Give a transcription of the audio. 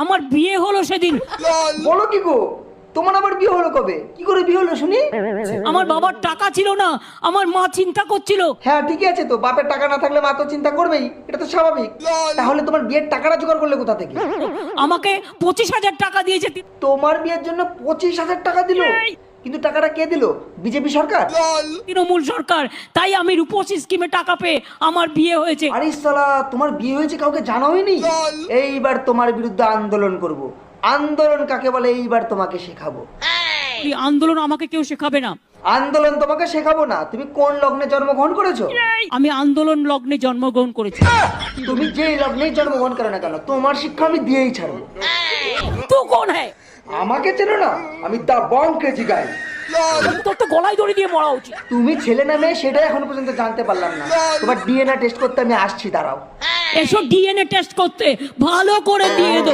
আমার বিয়ে হলো সেদিন। বলো কি গো, তোমার আবার বিয়ে হলো কবে? কি করে বিয়ে হলো শুনি? আমার বাবার টাকা ছিল না, আমার মা চিন্তা করছিল। হ্যাঁ ঠিকই আছে তো, বাপের টাকা না থাকলে মা তো চিন্তা করবেই, এটা তো স্বাভাবিক। তাহলে তোমার বিয়ের টাকাটা জোগাড় করলে কোথা থেকে? আমাকে 25,000 টাকা দিয়েছে। তোমার বিয়ের জন্য 25,000 টাকা দিল? কিন্তু টাকাটা কে দিল? বিজেপি সরকার? তৃণমূল সরকার। তাই আমি রূপশ্রী স্কিমে টাকা পেয়ে আমার বিয়ে হয়েছে। আরে সালা, তোমার বিয়ে হয়েছে কাউকে জানাওনি? এইবার তোমার বিরুদ্ধে আন্দোলন করব। আন্দোলন কাকে বলে এইবার তোমাকে শেখাবো। এই আন্দোলন আমাকে কেউ শেখাবে না। আন্দোলন তোমাকে শেখাবো না। তুমি কোন লগ্নে জন্মগ্রহণ করেছো? আমি আন্দোলন লগ্নে জন্মগ্রহণ করেছি। তুমি যেই লগ্নেই জন্মগ্রহণ করো না কেন, তোমার শিক্ষা আমি দিয়েই ছাড়বো। তো কোন হ্যাঁ? আমাকে চেনো না? আমি দা বং কেজি গাই। তোর তো গলায় দড়ি দিয়ে মরা উচিত। তুমি ছেলে না মেয়ে সেটাই এখনো পর্যন্ত জানতে পারলাম না। তোমার ডিএনএ টেস্ট করতে আমি আসছি, দাঁড়াও। এসো ডিএনএ টেস্ট করতে, ভালো করে দিয়ে দেবো।